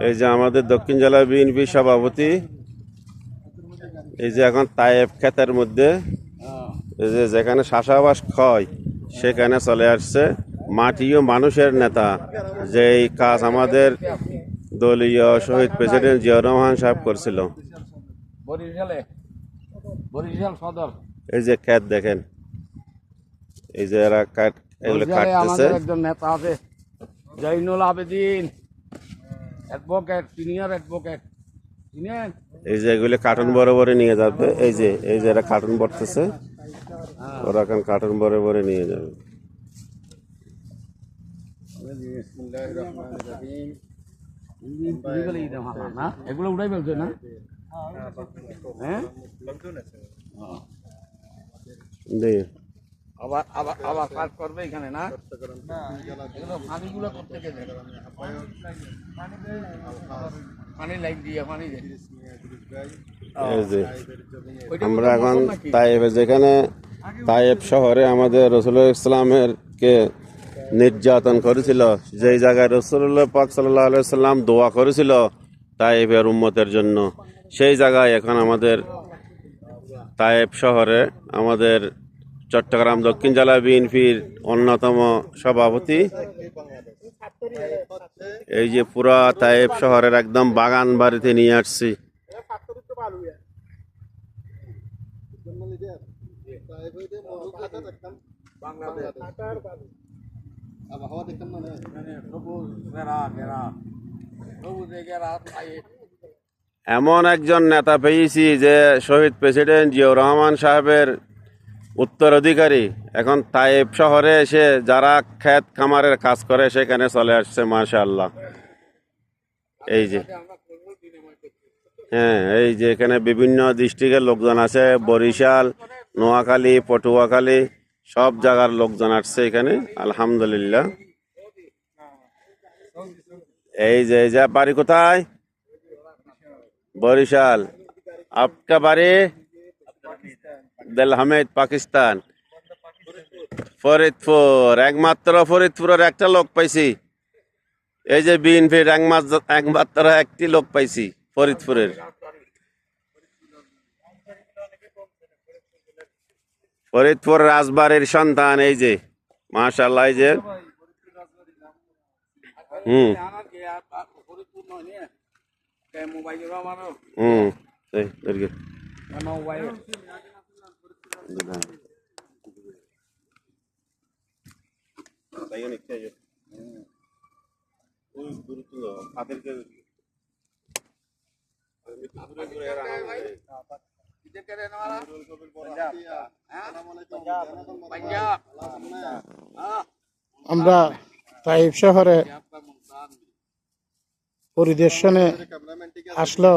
এই যে আমাদের দক্ষিণ জেলা বিএনপি সভাপতি এই যে এখন তায়েব ক্ষেতের মধ্যে এই যে যেখানে চাষাবাস ক্ষয় সেখানে চলে আসছে মাটি ও মানুষের নেতা, যে এই কাজ আমাদের দলীয় শহীদ প্রেসিডেন্ট জিয়াউর রহমান সাহেব করছিল। এই যে ক্ষেত দেখেন, এই যে এরা এগুলো কাটতেছে। একজন নেতা আছে Joynul Abedin, advocate, senior advocate. এই যে এগুলো কার্টুন বড় বড় নিয়ে যাবে। এই যে এরা কার্টুন ভরতেছে, ওরা এখন কার্টুন বড় বড় নিয়ে যাবে। এগুলো উঠাই ফেলছে না? হ্যাঁ, আবার আবার আবার কাজ করবে এখানে না? পানিগুলো করতে গেলে পানি লাইট দিয়ে পানি দেয়। আমরা এখন তায়েবে, যেখানে তায়েব শহরে আমাদের রাসূলুল্লাহ ইসলামের কে নির্যাতন করেছিল, যেই জায়গায় রাসূলুল্লাহ পাক সাল্লাল্লাহু আলাইহি ওয়াসাল্লাম দোয়া করেছিল তায়েবের উম্মতের জন্য, সেই জায়গায় এখন আমাদের তায়েব শহরে আমাদের চট্টগ্রাম দক্ষিণ জেলা বিএনপির অন্যতম সভাপতি এই যে পুরা তায়েব শহরের একদম বাগান বাড়িতে নিয়ে আসছি। এমন একজন নেতা পেয়েছি যে শহীদ প্রেসিডেন্ট জিয়াউর রহমান সাহেবের উত্তরাধিকারী, এখন তায়েব শহরে এসে যারা ক্ষেত খামারের কাজ করে সেখানে চলে আসছে। মাশাআল্লাহ। এই যে হ্যাঁ, এই যে এখানে বিভিন্ন ডিস্ট্রিক্টের লোকজন আছে, বরিশাল, নোয়াখালী, পটুয়াখালী, সব জায়গার লোকজন আসছে এখানে। আলহামদুলিল্লাহ। এই যে বাড়ি কোথায়? বরিশাল। আপকা বাড়ি? দিলহামেদ, পাকিস্তান। ফরিদপুর। একমাত্র ফরিদপুরের একটা লোক পাইছি। এই যে বিএনপির একমাত্র একটি লোক পাইছি ফরিদপুরের। ফরিদপুর রাজবাড়ির সন্তান। এই যে মাশাআল্লাহ। এই যে আমরা তাইফ শহরে পরিদর্শনে আসলো।